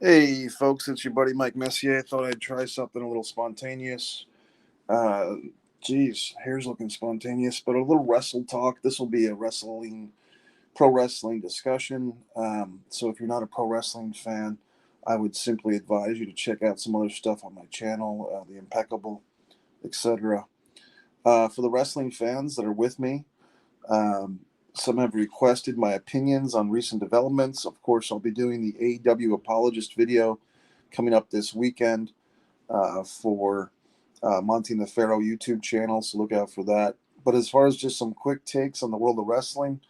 Hey, folks, it's your buddy Mike Messier. I thought I'd try something a little spontaneous. Uh, Hair's looking spontaneous, but a little wrestle talk. This will be a pro wrestling discussion. So if you're not a pro wrestling fan, I would simply advise you to check out some other stuff on my channel, The Impeccable, etc. For the wrestling fans that are with me, um, some have requested my opinions on recent developments. Of course, I'll be doing the AEW Apologist video coming up this weekend for Monty the Pharaoh YouTube channel, so look out for that. But as far as just some quick takes on the world of wrestling,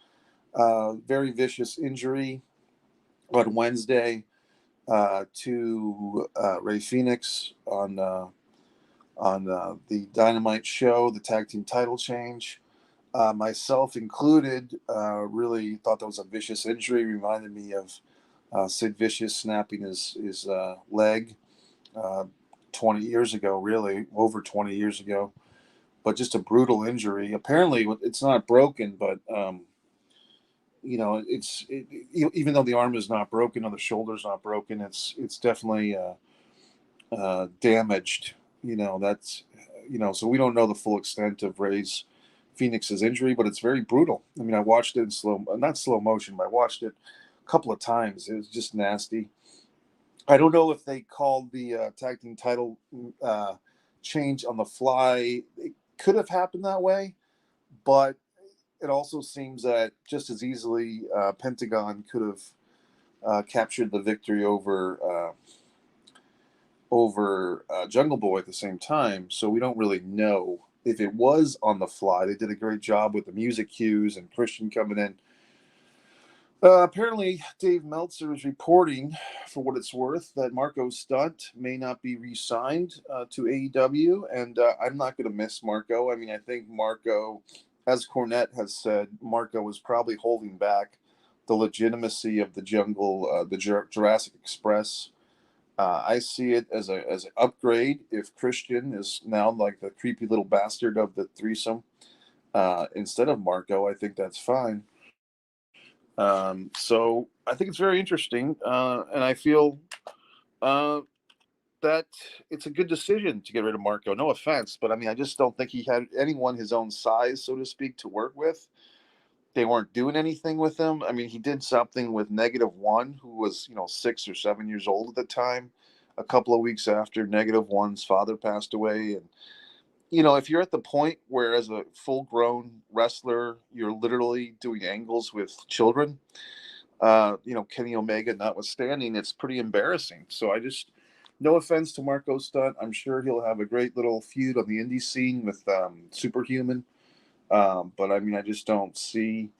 very vicious injury on Wednesday to Ray Phoenix on the Dynamite show, the tag team title change. Myself included, really thought that was a vicious injury. Reminded me of Sid Vicious snapping his leg 20 years ago, really, over 20 years ago. But just a brutal injury. Apparently, it's not broken, but, even though the arm is not broken or the shoulder's not broken, it's definitely damaged. So we don't know the full extent of Ray's Phoenix's injury, but it's very brutal. I mean, I watched it in not slow motion, but I watched it a couple of times. It was just nasty. I don't know if they called the tag team title change on the fly. It could have happened that way, but it also seems that just as easily Pentagon could have captured the victory over Jungle Boy at the same time. So we don't really know if it was on the fly. They did a great job with the music cues and Christian coming in. Apparently, Dave Meltzer is reporting, for what it's worth, that Marco Stunt may not be re-signed to AEW, and I'm not going to miss Marco. I mean, I think Marco, as Cornette has said, Marco was probably holding back the legitimacy of the Jurassic Express. I see it as an upgrade. If Christian is now like the creepy little bastard of the threesome instead of Marco, I think that's fine. So I think it's very interesting, and I feel uh, that it's a good decision to get rid of Marco. No offense, but I mean, I just don't think he had anyone his own size, so to speak, to work with. They weren't doing anything with him. I mean, he did something with -1, who was 6 or 7 years old at the time. A couple of weeks after -1's father passed away, and if you're at the point where, as a full-grown wrestler, you're literally doing angles with children, Kenny Omega notwithstanding, it's pretty embarrassing. So no offense to Marco Stunt, I'm sure he'll have a great little feud on the indie scene with Superhuman. But I mean, I just don't see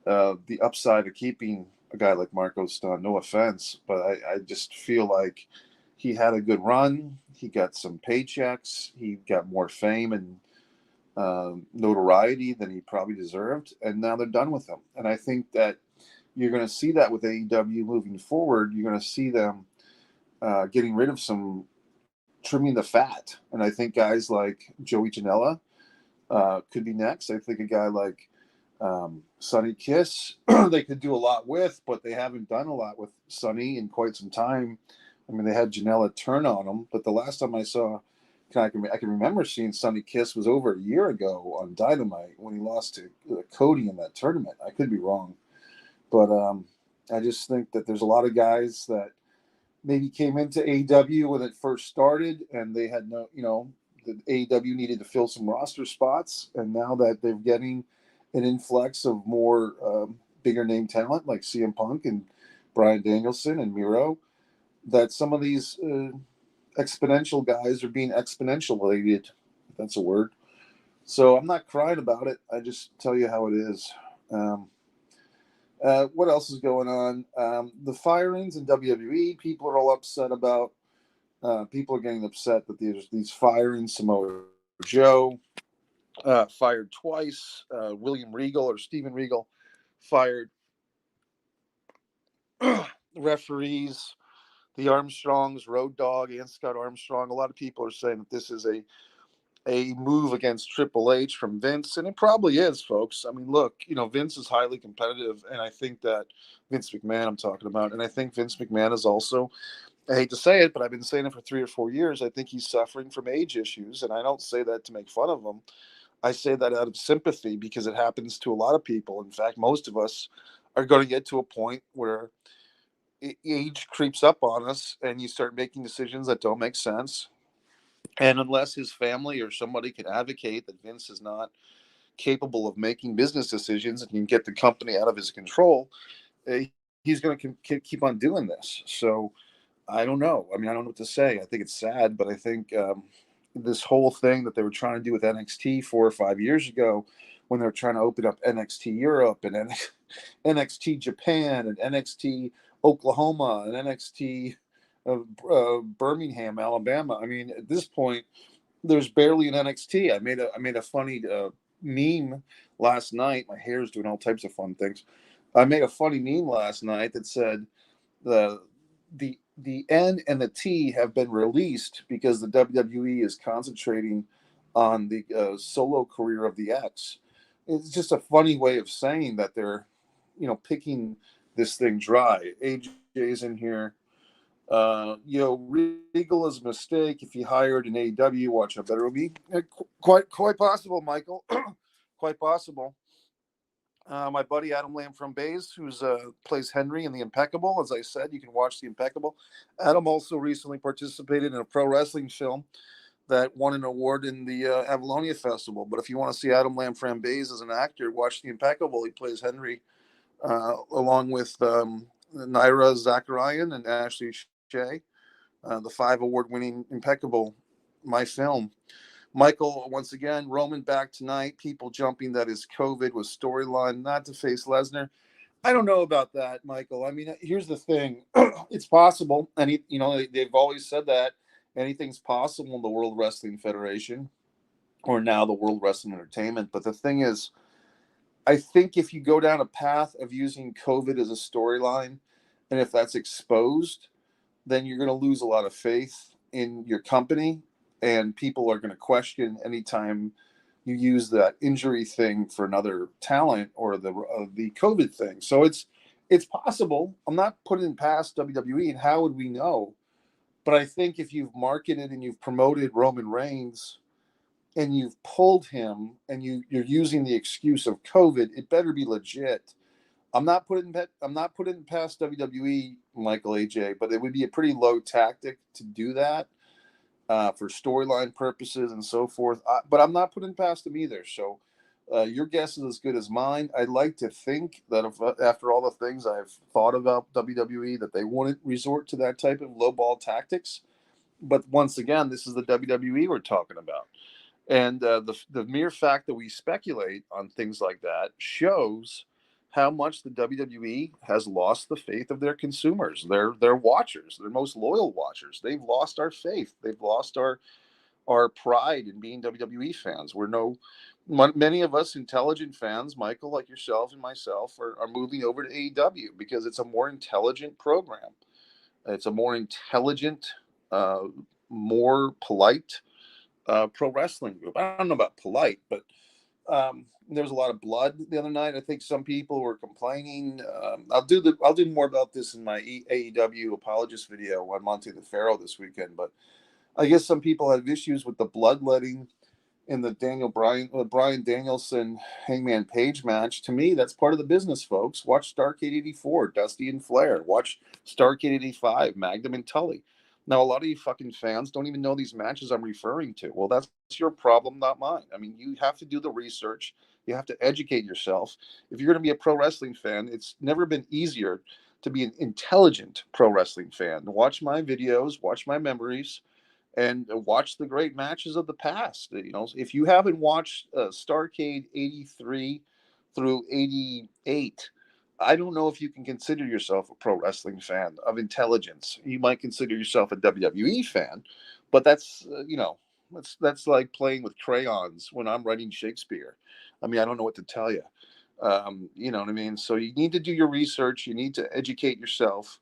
the upside of keeping a guy like Marco Stunt. No offense, but I just feel like he had a good run. He got some paychecks. He got more fame and notoriety than he probably deserved. And now they're done with him. And I think that you're going to see that with AEW moving forward. You're going to see them getting rid of trimming the fat. And I think guys like Joey Janella could be next. I think a guy like Sonny Kiss, they could do a lot with, but they haven't done a lot with Sonny in quite some time. I mean, they had Janela turn on him, but the last time I can remember seeing Sonny Kiss was over a year ago on Dynamite when he lost to Cody in that tournament. I could be wrong, but I just think that there's a lot of guys that maybe came into AEW when it first started, and they had the AEW needed to fill some roster spots, and now that they're getting an influx of more bigger name talent like CM Punk and Bryan Danielson and Miro, that some of these exponential guys are being exponentialated, if that's a word. So I'm not crying about it. I just tell you how it is. What else is going on? The firings in WWE, people are all upset about. People are getting upset that there's these firings. Samoa Joe fired twice. William Regal or Steven Regal fired referees. The Armstrongs, Road Dogg and Scott Armstrong. A lot of people are saying that this is a move against Triple H from Vince, and it probably is, folks. I mean, look, Vince is highly competitive, and I think that Vince McMahon, I'm talking about, and I think Vince McMahon is also, I hate to say it, but I've been saying it for 3 or 4 years. I think he's suffering from age issues, and I don't say that to make fun of him. I say that out of sympathy because it happens to a lot of people. In fact, most of us are going to get to a point where age creeps up on us, and you start making decisions that don't make sense. And unless his family or somebody can advocate that Vince is not capable of making business decisions and can get the company out of his control, uh, he's going to keep on doing this. So I don't know. I mean, I don't know what to say. I think it's sad, but I think this whole thing that they were trying to do with NXT 4 or 5 years ago, when they were trying to open up NXT Europe and NXT Japan and NXT Oklahoma and NXT Birmingham, Alabama. I mean, at this point, there's barely an NXT. I made a funny meme last night. My hair's doing all types of fun things. I made a funny meme last night that said the the N and the T have been released because the WWE is concentrating on the solo career of the X. It's just a funny way of saying that they're, picking this thing dry. AJ's in here. Regal is a mistake. If he hired an AEW, watch how better it would be. Quite possible, Michael. Quite possible. My buddy Adam Lamb from Bays, who's plays Henry in The Impeccable. As I said, you can watch The Impeccable. Adam also recently participated in a pro wrestling film that won an award in the Avalonia Festival. But if you want to see Adam Lamb from Bays as an actor, watch The Impeccable. He plays Henry along with Naira Zacharian and Ashley Shea, the 5 award-winning Impeccable, my film. Michael, once again, Roman back tonight. People jumping that his COVID was storyline, not to face Lesnar. I don't know about that, Michael. I mean, here's the thing: it's possible, and they've always said that anything's possible in the World Wrestling Federation, or now the World Wrestling Entertainment. But the thing is, I think if you go down a path of using COVID as a storyline, and if that's exposed, then you're going to lose a lot of faith in your company, and people are going to question anytime you use that injury thing for another talent or the COVID thing. So it's possible. I'm not putting it past WWE, and how would we know? But I think if you've marketed and you've promoted Roman Reigns and you've pulled him and you're using the excuse of COVID, it better be legit. I'm not putting it past WWE, Michael AJ, but it would be a pretty low tactic to do that for storyline purposes and so forth. But I'm not putting past them either. So your guess is as good as mine. I'd like to think that after all the things I've thought about WWE, that they wouldn't resort to that type of low ball tactics. But once again, this is the WWE we're talking about. And the mere fact that we speculate on things like that shows how much the WWE has lost the faith of their consumers, their watchers, their most loyal watchers. They've lost our faith. They've lost our pride in being WWE fans. Many of us intelligent fans, Michael, like yourself and myself, are moving over to AEW because it's a more intelligent program. It's a more intelligent, more polite pro wrestling group. I don't know about polite, but there was a lot of blood the other night. I think some people were complaining. I'll do more about this in my AEW apologist video on Monte the Pharaoh this weekend. But I guess some people have issues with the bloodletting in the Brian Danielson Hangman Page match. To me, that's part of the business, folks. Watch Starrcade 84, Dusty and Flair. Watch Starrcade 85, Magnum and Tully. Now, a lot of you fucking fans don't even know these matches I'm referring to. Well, that's your problem, not mine. I mean, you have to do the research. You have to educate yourself. If you're going to be a pro wrestling fan, it's never been easier to be an intelligent pro wrestling fan. Watch my videos, watch my memories, and watch the great matches of the past. If you haven't watched Starrcade 83 through 88, I don't know if you can consider yourself a pro wrestling fan of intelligence. You might consider yourself a WWE fan, but that's like playing with crayons when I'm writing Shakespeare. I mean, I don't know what to tell you. You know what I mean? So you need to do your research. You need to educate yourself.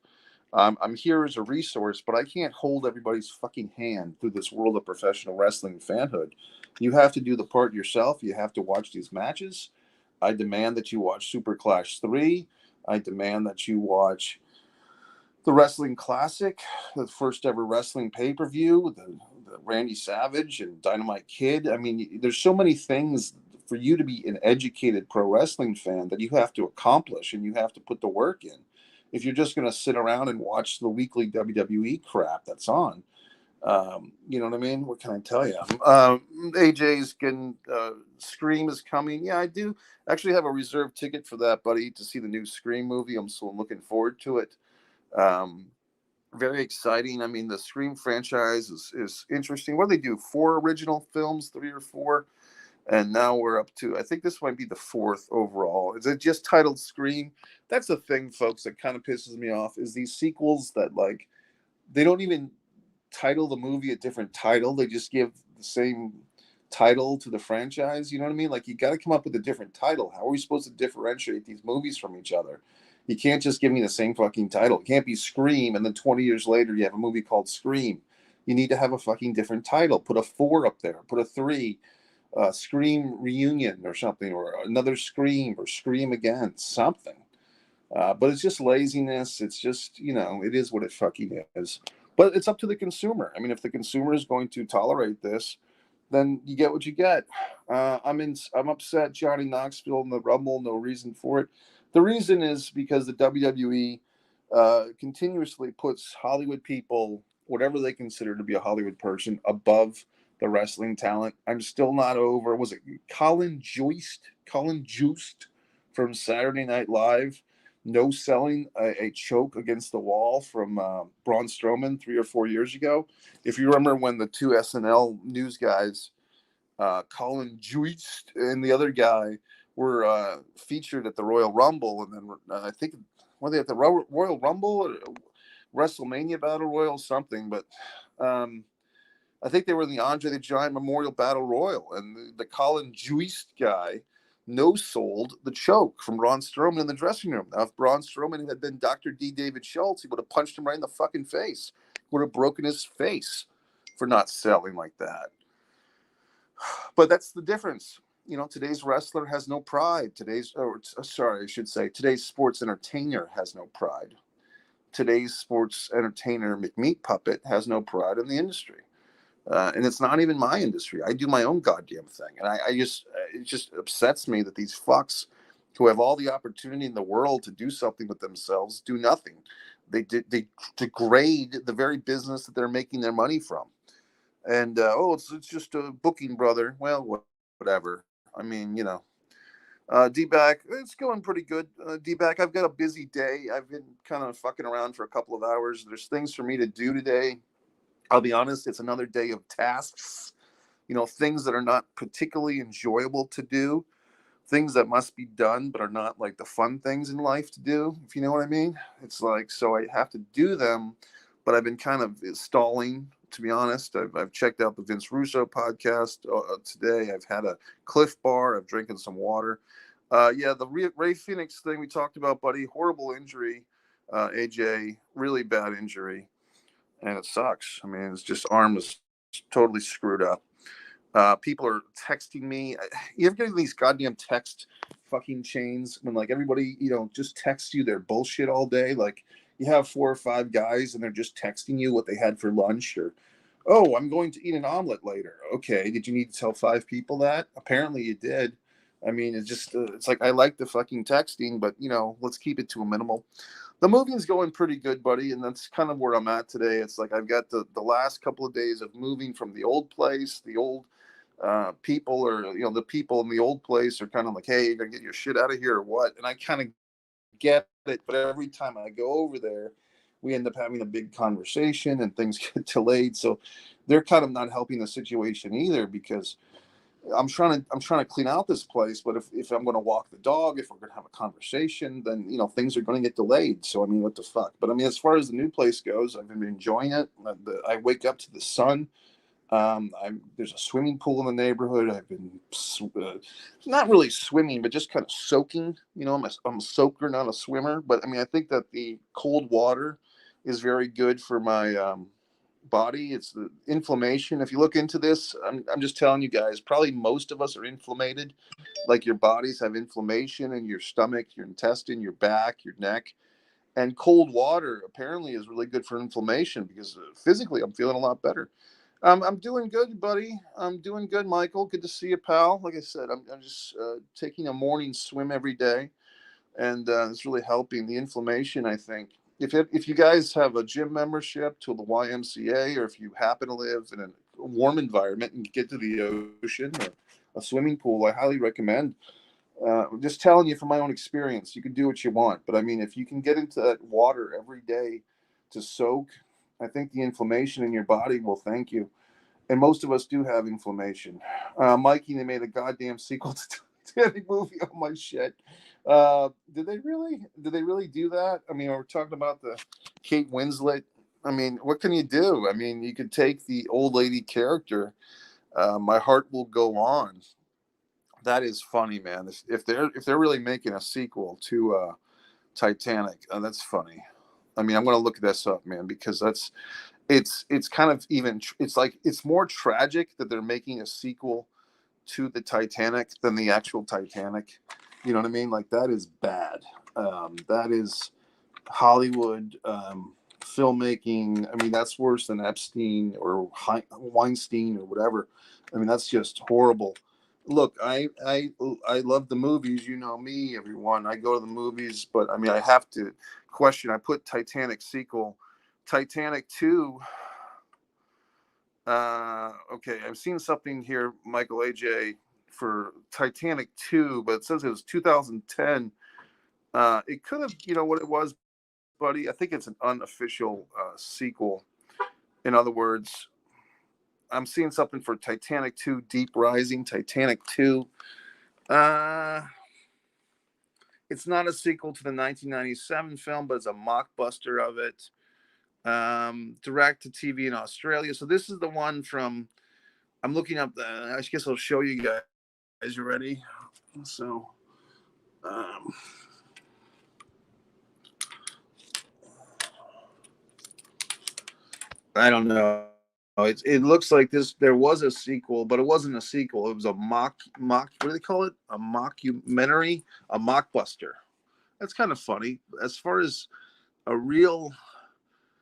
I'm here as a resource, but I can't hold everybody's fucking hand through this world of professional wrestling fanhood. You have to do the part yourself. You have to watch these matches. I demand that you watch Super Clash 3. I demand that you watch the Wrestling Classic, the first ever wrestling pay-per-view, the Randy Savage and Dynamite Kid. I mean, there's so many things for you to be an educated pro wrestling fan that you have to accomplish and you have to put the work in. If you're just going to sit around and watch the weekly WWE crap that's on, you know what I mean? What can I tell you? AJ's getting Scream is coming. Yeah, I do actually have a reserved ticket for that, buddy, to see the new Scream movie. I'm so looking forward to it. Um, Very exciting. I mean, the Scream franchise is interesting. What do they do? 4 original films, 3 or 4, and now we're up to. I think this might be the 4th overall. Is it just titled Scream? That's the thing, folks, that kind of pisses me off. Is these sequels that like they don't even title the movie a different title. They just give the same title to the franchise. You know what I mean? Like, you got to come up with a different title. How are we supposed to differentiate these movies from each other? You can't just give me the same fucking title. It can't be Scream, and then 20 years later you have a movie called Scream. You need to have a fucking different title. Put a 4 up there. Put a 3. Scream Reunion or something, or another Scream, or Scream Again, something. But it's just laziness. It's just, it is what it fucking is. But it's up to the consumer. I mean, if the consumer is going to tolerate this, then you get what you get. I'm upset. Johnny Knoxville in the Rumble. No reason for it. The reason is because the WWE continuously puts Hollywood people, whatever they consider to be a Hollywood person, above the wrestling talent. I'm still not over. Was it Colin Jost? Colin Jost from Saturday Night Live, no selling a choke against the wall from Braun Strowman 3 or 4 years ago. If you remember when the 2 SNL news guys, Colin Jost and the other guy, were featured at the Royal Rumble, and then I think were they at the Royal Rumble or WrestleMania Battle Royal something, but I think they were in the Andre the Giant Memorial Battle Royal, and the Colin Jost guy no-sold the choke from Braun Strowman in the dressing room. Now, if Braun Strowman had been Dr. D. David Schultz, he would have punched him right in the fucking face. Would have broken his face for not selling like that. But that's the difference. Today's wrestler has no pride. Today's sports entertainer has no pride. Today's sports entertainer McMeat Puppet has no pride in the industry. And it's not even my industry. I do my own goddamn thing. And it just upsets me that these fucks who have all the opportunity in the world to do something with themselves do nothing. They degrade the very business that they're making their money from. And, it's just a booking, brother. Well, whatever. I mean, D-Back, it's going pretty good. D-Back, I've got a busy day. I've been kind of fucking around for a couple of hours. There's things for me to do today. I'll be honest, it's another day of tasks, things that are not particularly enjoyable to do, things that must be done but are not like the fun things in life to do, if you know what I mean. It's like, so I have to do them, but I've been kind of stalling, to be honest. I've checked out the Vince Russo podcast today. I've had a Cliff Bar. I've drinking some water. The Ray Phoenix thing we talked about, buddy, horrible injury. AJ, really bad injury. And it sucks. I mean, it's just arm is totally screwed up. People are texting me. You ever get these goddamn text fucking chains when like everybody, just texts you their bullshit all day? Like you have 4 or 5 guys and they're just texting you what they had for lunch, or, oh, I'm going to eat an omelet later. Okay, did you need to tell 5 people that? Apparently you did. I mean, it's just, it's like, I like the fucking texting, but let's keep it to a minimal. The moving's going pretty good, buddy, and that's kind of where I'm at today. It's like I've got the last couple of days of moving from the old place. The old people, or the people in the old place are kind of like, hey, you're gonna get your shit out of here or what? And I kind of get it, but every time I go over there, we end up having a big conversation and things get delayed. So they're kind of not helping the situation either, because I'm trying to clean out this place, but if I'm going to walk the dog, if we're going to have a conversation, then things are going to get delayed. So I mean, what the fuck? But I mean, as far as the new place goes, I've been enjoying it. I wake up to the sun. There's a swimming pool in the neighborhood. I've been not really swimming, but just kind of soaking. I'm a soaker, not a swimmer. But I mean, I think that the cold water is very good for my body. It's the inflammation. If you look into this, I'm just telling you guys, probably most of us are inflamed. Like your bodies have inflammation in your stomach, your intestine, your back, your neck. And cold water apparently is really good for inflammation because physically I'm feeling a lot better. I'm doing good, buddy. I'm doing good, Michael. Good to see you, pal. Like I said, I'm just taking a morning swim every day, and it's really helping the inflammation, I think. If you guys have a gym membership to the YMCA, or if you happen to live in a warm environment and get to the ocean or a swimming pool, I highly recommend. Just telling you from my own experience, you can do what you want, but I mean, if you can get into that water every day to soak, I think the inflammation in your body will thank you. And most of us do have inflammation. Mikey, they made a goddamn sequel to Titanic movie. Oh my shit! Did they really? Did they really do that? I mean, we're talking about the Kate Winslet. I mean, what can you do? I mean, you could take the old lady character. My heart will go on. That is funny, man. If they're really making a sequel to Titanic, that's funny. I mean, I'm gonna look this up, man, because it's kind of even. It's like it's more tragic that they're making a sequel to the Titanic than the actual Titanic. You know what I mean? Like that is bad. That is Hollywood filmmaking. I mean, that's worse than Epstein or Weinstein or whatever. I mean, that's just horrible. Look, I love the movies. You know me, everyone. I go to the movies, but I mean, I have to question. I put Titanic sequel, Titanic 2. Okay, I've seen something here, Michael AJ, for Titanic 2, but it says it was 2010. It could have, you know what it was, buddy? I think it's an unofficial sequel. In other words, I'm seeing something for Titanic 2 Deep Rising, Titanic 2. It's not a sequel to the 1997 film, but it's a mockbuster of it. Direct to TV in Australia. So this is the one from, I'm looking up I guess I'll show you guys. You ready? So, I don't know. It looks like this. There was a sequel, but it wasn't a sequel. It was a mock. What do they call it? A mockumentary, a mockbuster. That's kind of funny. As far as a real,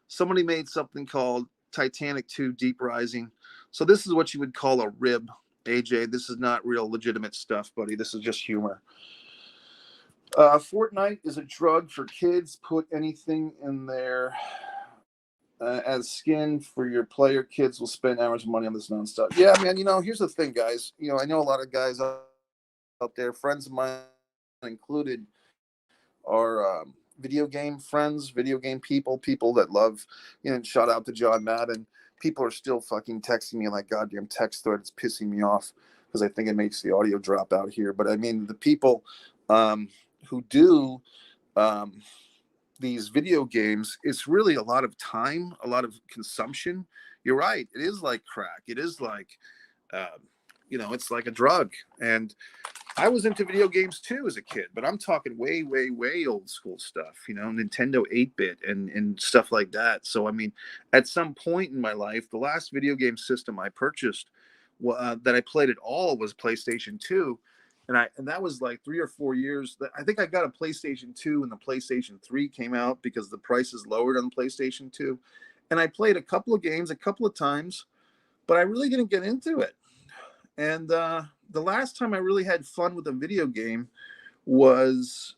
somebody made something called Titanic 2 Deep Rising. So this is what you would call a rib, AJ. This is not real legitimate stuff, buddy. This is just humor. Fortnite is a drug for kids. Put anything in there as skin for your player. Kids will spend hours of money on this nonstop. Yeah, man. You know, here's the thing, guys. You know, I know a lot of guys out there, friends of mine included, are video game friends, video game people that love, you know, shout out to John Madden. People are still fucking texting me on that goddamn text thread. It's pissing me off because I think it makes the audio drop out here. But I mean, the people who do these video games, it's really a lot of time, a lot of consumption. You're right. It is like crack. It is like, you know, it's like a drug. And I was into video games too as a kid, but I'm talking way, way, way old school stuff, you know, Nintendo 8-bit and stuff like that. So, I mean, at some point in my life, the last video game system I purchased that I played at all was PlayStation 2. And that was like 3 or 4 years. I think I got a PlayStation 2 and the PlayStation 3 came out because the prices lowered on the PlayStation 2. And I played a couple of games a couple of times, but I really didn't get into it. And the last time I really had fun with a video game was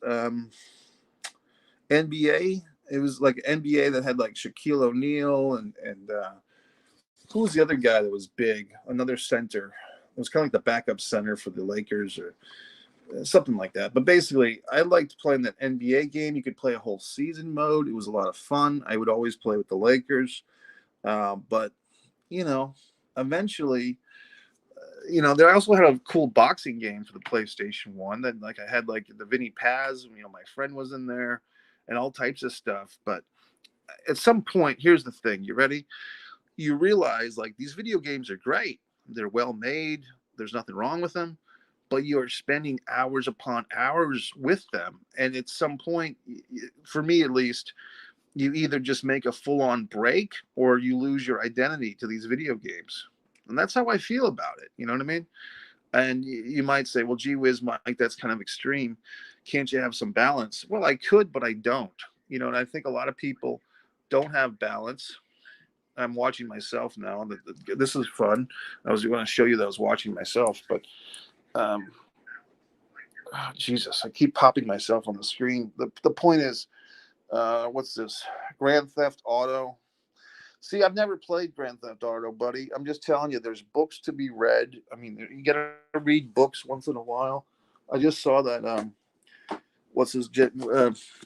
NBA. It was like NBA that had like Shaquille O'Neal and who was the other guy that was big? Another center. It was kind of like the backup center for the Lakers or something like that. But basically, I liked playing that NBA game. You could play a whole season mode. It was a lot of fun. I would always play with the Lakers. But, you know, eventually, you know, I also had a cool boxing game for the PlayStation 1. That like I had like the Vinny Paz, you know, my friend was in there and all types of stuff. But at some point, here's the thing. You ready? You realize like these video games are great. They're well made. There's nothing wrong with them, but you're spending hours upon hours with them. And at some point, for me at least, you either just make a full-on break or you lose your identity to these video games. And that's how I feel about it. You know what I mean? And you might say, well, gee whiz, Mike, that's kind of extreme. Can't you have some balance? Well, I could, but I don't. You know, and I think a lot of people don't have balance. I'm watching myself now. This is fun. I was going to show you that I was watching myself, but oh, Jesus, I keep popping myself on the screen. The point is, what's this? Grand Theft Auto. See, I've never played Grand Theft Auto, buddy. I'm just telling you, there's books to be read. I mean, you got to read books once in a while. I just saw that,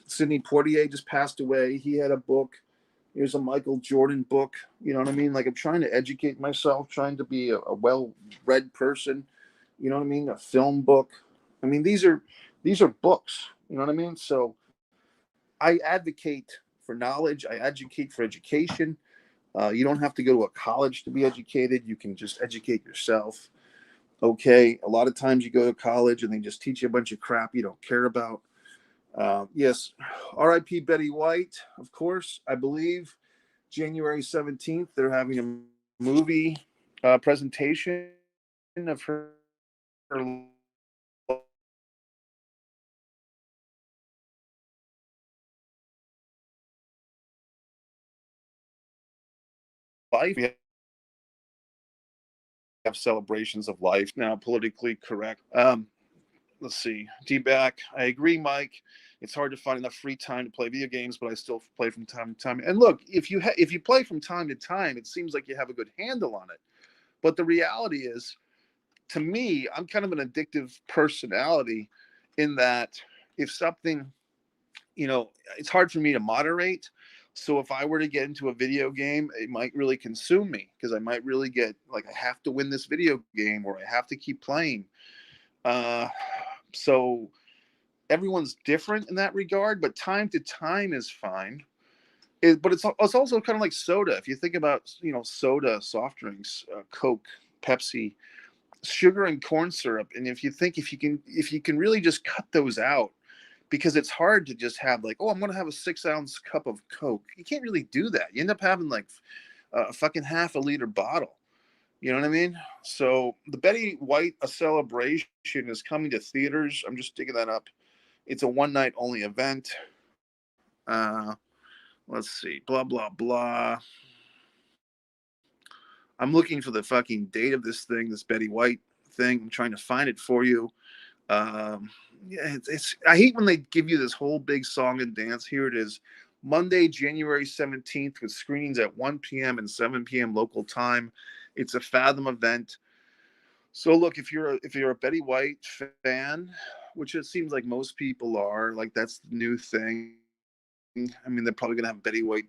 Sidney Poitier just passed away. He had a book. Here's a Michael Jordan book. You know what I mean? Like, I'm trying to educate myself, trying to be a well-read person. You know what I mean? A film book. I mean, these are books. You know what I mean? So I advocate for knowledge. I advocate for education. You don't have to go to a college to be educated. You can just educate yourself. Okay. A lot of times you go to college and they just teach you a bunch of crap you don't care about. Yes. R.I.P. Betty White, of course. I believe January 17th, they're having a movie presentation of her life. We have celebrations of life now, politically correct. Let's see. D-back. I agree, Mike. It's hard to find enough free time to play video games, but I still play from time to time. And look, if you play from time to time, it seems like you have a good handle on it. But the reality is, to me, I'm kind of an addictive personality in that if something, it's hard for me to moderate. So if I were to get into a video game, it might really consume me because I might really get like, I have to win this video game or I have to keep playing. So everyone's different in that regard, but time to time is fine. But it's also kind of like soda. If you think about, soda, soft drinks, Coke, Pepsi, sugar and corn syrup. And if you can really just cut those out, because it's hard to just have like, oh, I'm going to have a 6-ounce cup of Coke. You can't really do that. You end up having like a fucking half a liter bottle. You know what I mean? So the Betty White A Celebration is coming to theaters. I'm just digging that up. It's a one night only event. Let's see. Blah, blah, blah. I'm looking for the fucking date of this thing, this Betty White thing. I'm trying to find it for you. Yeah, I hate when they give you this whole big song and dance. Here it is. Monday, January 17th, with screenings at 1 p.m. and 7 p.m. local time. It's a Fathom event. So look, if you're a Betty White fan, which it seems like most people are, like that's the new thing. I mean, they're probably gonna have Betty White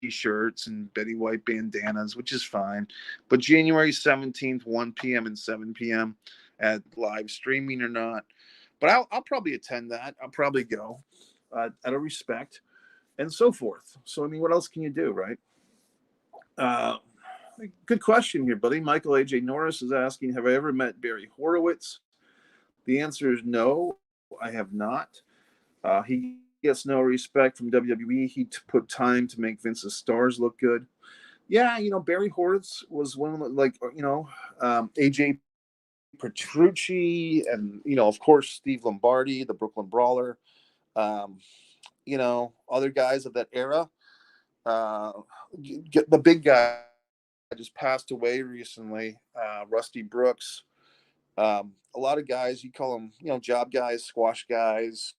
t-shirts and Betty White bandanas, which is fine. But January 17th, 1 p.m. and 7 p.m. at live streaming or not. But I'll probably attend that. I'll probably go out of respect and so forth. So, I mean, what else can you do, right? Good question here, buddy. Michael A.J. Norris is asking, have I ever met Barry Horwitz? The answer is no, I have not. He gets no respect from WWE. He put time to make Vince's stars look good. Yeah, Barry Horwitz was one of the, AJ Petrucci and, of course, Steve Lombardi, the Brooklyn Brawler, other guys of that era. The big guy just passed away recently, Rusty Brooks. A lot of guys, you call them, job guys, squash guys.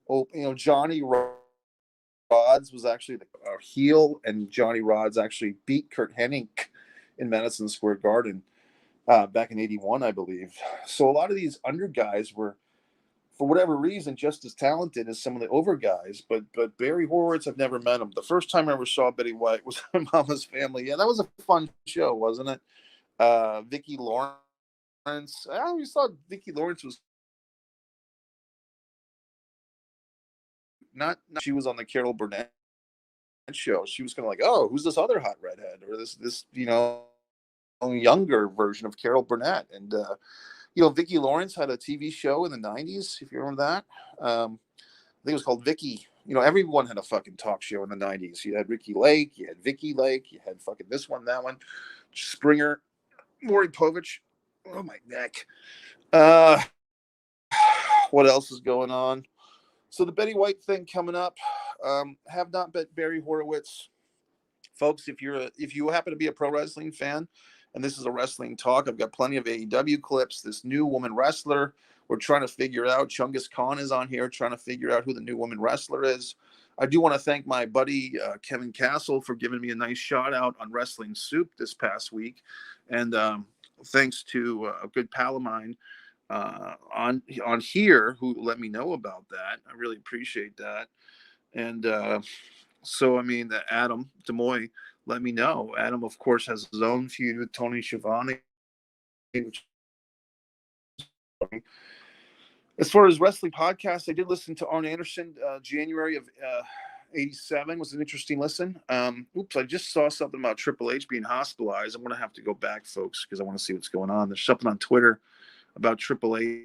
Oh, Johnny Rods was actually the heel, and Johnny Rods actually beat Kurt Hennig in Madison Square Garden back in '81, I believe. So a lot of these under guys were, for whatever reason, just as talented as some of the over guys. But Barry Horwitz, I've never met him. The first time I ever saw Betty White was on Mama's Family. Yeah, that was a fun show, wasn't it? Vicki Lawrence. I always thought Vicki Lawrence was not she was on the Carol Burnett show. She was kind of like, oh, who's this other hot redhead, or this younger version of Carol Burnett. And Vicki Lawrence had a TV show in the '90s, if you remember that. think it was called Vicky. Everyone had a fucking talk show in the 90s. You had Ricky Lake, you had Vicky Lake, you had fucking this one, that one, Springer, Maury Povich. Oh, my neck. What else is going on? So the Betty White thing coming up. Have not bet Barry Horwitz. Folks, if you happen to be a pro wrestling fan, and this is a wrestling talk, I've got plenty of AEW clips. This new woman wrestler, we're trying to figure out. Chungus Khan is on here trying to figure out who the new woman wrestler is. I do want to thank my buddy Kevin Castle for giving me a nice shout out on Wrestling Soup this past week, and thanks to a good pal of mine on here who let me know about that. I really appreciate that. And so, I mean, Adam Demoy let me know. Adam, of course, has his own feud with Tony Schiavone. As far as wrestling podcasts, I did listen to Arn Anderson. January of '87 was an interesting listen. I just saw something about Triple H being hospitalized. I'm going to have to go back, folks, because I want to see what's going on. There's something on Twitter about Triple H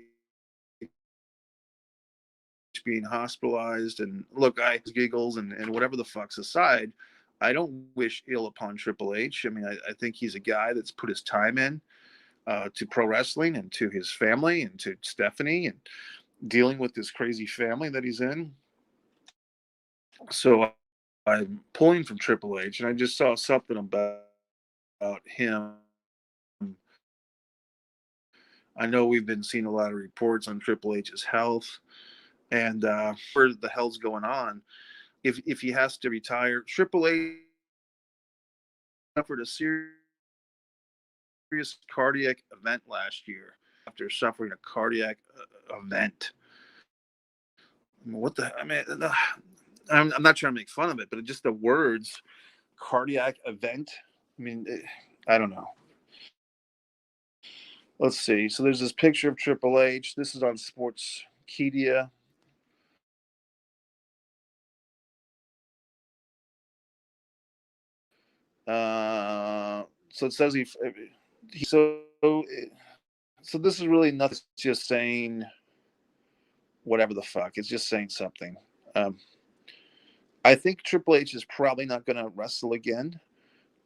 being hospitalized. And look, I giggles and whatever the fuck's aside, I don't wish ill upon Triple H. I mean, I think he's a guy that's put his time in to pro wrestling and to his family and to Stephanie and dealing with this crazy family that he's in. So I'm pulling from Triple H, and I just saw something about him. I know we've been seeing a lot of reports on Triple H's health and where the hell's going on. If he has to retire, Triple H suffered a serious cardiac event last year after suffering a cardiac event. I'm not trying to make fun of it, but just the words cardiac event. I mean, I don't know. Let's see. So there's this picture of Triple H. This is on Sportskeeda. So it says so this is really nothing. It's just saying whatever the fuck. It's just saying something. I think Triple H is probably not going to wrestle again.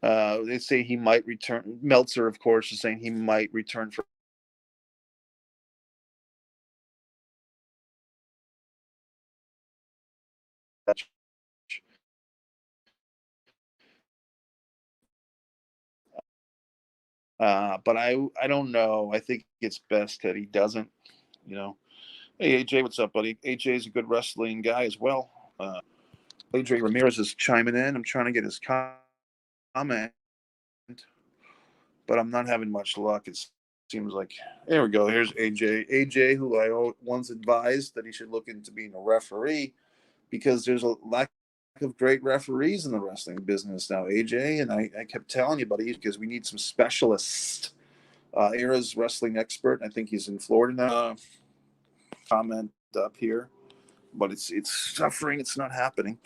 They say he might return. Meltzer, of course, is saying he might return for. But I don't know. I think it's best that he doesn't. Hey AJ, what's up, buddy? AJ is a good wrestling guy as well. AJ Ramirez is chiming in. I'm trying to get his comment, but I'm not having much luck. It seems like there we go. Here's AJ. AJ, who I once advised that he should look into being a referee because there's a lack of great referees in the wrestling business now, AJ. And I kept telling you, buddy, because we need some specialists. Era's wrestling expert. I think he's in Florida now. Comment up here, but it's suffering. It's not happening.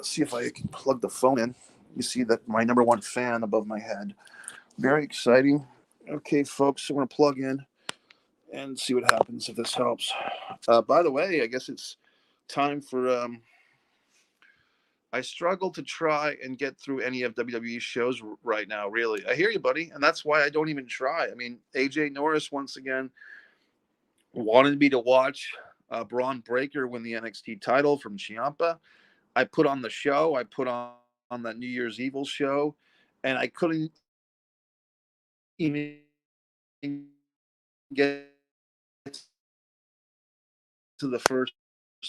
See if I can plug the phone in. You see that my number one fan above my head. Very exciting. Okay, folks, so we're going to plug in and see what happens if this helps. By the way, I guess it's time for... I struggle to try and get through any of WWE shows right now, really. I hear you, buddy, and that's why I don't even try. I mean, AJ Norris, once again, wanted me to watch Braun Breaker win the NXT title from Ciampa. I put on the show. I put on that New Year's Evil show, and I couldn't even get to the first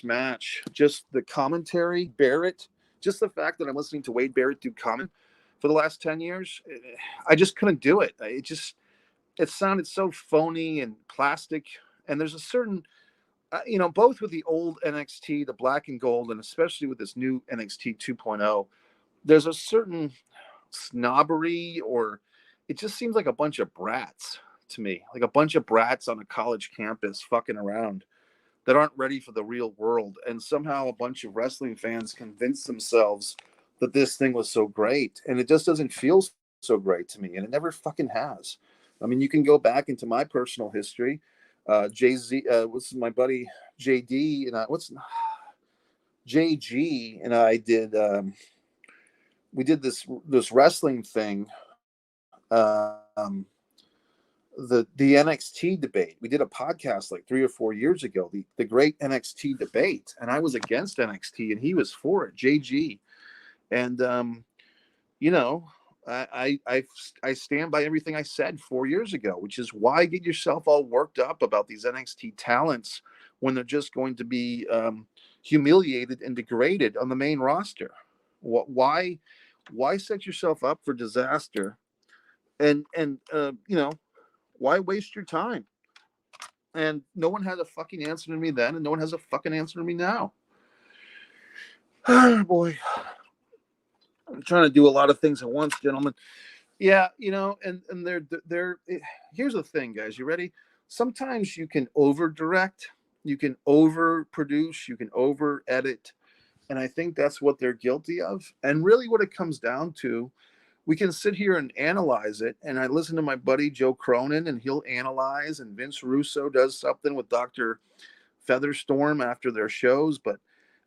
match. Just the commentary, Barrett, just the fact that I'm listening to Wade Barrett do comment for the last 10 years, I just couldn't do it. It sounded so phony and plastic. And there's a certain, both with the old NXT, the black and gold, and especially with this new NXT 2.0, there's a certain snobbery, or it just seems like a bunch of brats to me, like a bunch of brats on a college campus fucking around that aren't ready for the real world. And somehow a bunch of wrestling fans convinced themselves that this thing was so great. And it just doesn't feel so great to me. And it never fucking has. I mean, you can go back into my personal history. Jay-Z, what's my buddy JD, and JG and I did we did this wrestling thing, the NXT debate. We did a podcast like 3 or 4 years ago, the great NXT debate, and I was against NXT and he was for it, JG. And you know, I stand by everything I said 4 years ago, which is why get yourself all worked up about these NXT talents when they're just going to be humiliated and degraded on the main roster. Why set yourself up for disaster? And you know, why waste your time? And no one had a fucking answer to me then, and no one has a fucking answer to me now. Oh, boy. I'm trying to do a lot of things at once, gentlemen. Yeah, you know, and they're here's the thing, guys. You ready? Sometimes you can over direct, you can over produce, you can over edit. And I think that's what they're guilty of. And really what it comes down to, we can sit here and analyze it. And I listen to my buddy Joe Cronin, and he'll analyze, and Vince Russo does something with Dr. Featherstorm after their shows. But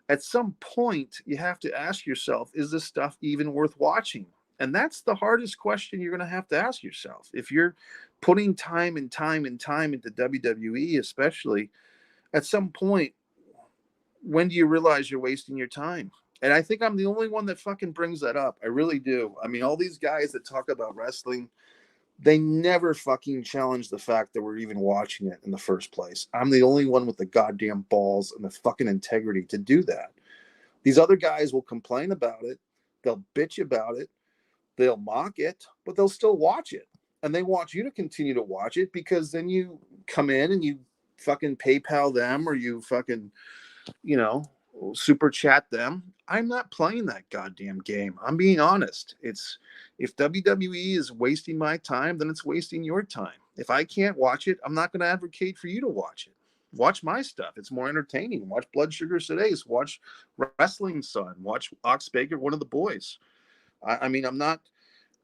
at some point, you have to ask yourself, is this stuff even worth watching? And that's the hardest question you're going to ask yourself. If you're putting time and time and time into WWE, especially, at some point, when do you realize you're wasting your time? And I think I'm the only one that fucking brings that up. I really do. I mean, all these guys that talk about wrestling, they never fucking challenge the fact that we're even watching it in the first place. I'm the only one with the goddamn balls and the fucking integrity to do that. These other guys will complain about it. They'll bitch about it. They'll mock it, but they'll still watch it. And they want you to continue to watch it, because then you come in and you fucking PayPal them, or you fucking, you know, super chat them. I'm not playing that goddamn game. I'm being honest. It's, if WWE is wasting my time, then it's wasting your time. If I can't watch it, I'm not going to advocate for you to watch it. Watch my stuff. It's more entertaining. Watch Blood Sugar Today's. Watch Wrestling Sun. Watch Ox Baker, one of the boys. I mean, I'm not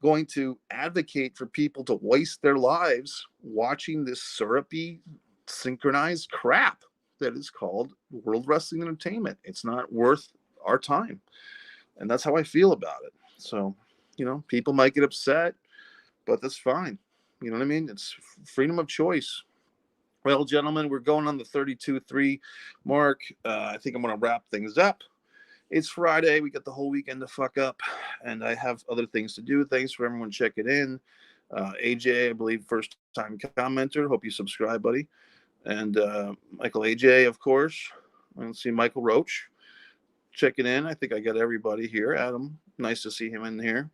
going to advocate for people to waste their lives watching this syrupy, synchronized crap that is called World Wrestling Entertainment. It's not worth our time. And that's how I feel about it. So, you know, people might get upset, but that's fine. You know what I mean? It's freedom of choice. Well, gentlemen, we're going on the 32-3 mark. I think I'm going to wrap things up. It's Friday. We got the whole weekend to fuck up, and I have other things to do. Thanks for everyone checking in. AJ, I believe, first-time commenter. Hope you subscribe, buddy. And Michael AJ, of course. I don't see Michael Roach checking in. I think I got everybody here. Adam, nice to see him in here.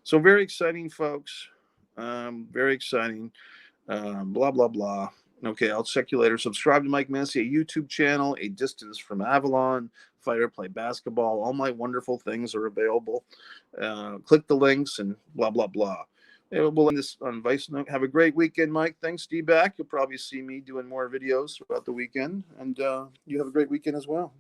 So very exciting, folks. Very exciting. Blah, blah, blah. Okay, I'll check you later. Subscribe to Mike Messier YouTube channel, A Distance from Avalon, Fighter Play Basketball. All my wonderful things are available. Click the links and blah, blah, blah. We'll end this on Vice Note. Have a great weekend, Mike. Thanks, D-Back. You'll probably see me doing more videos throughout the weekend. And you have a great weekend as well.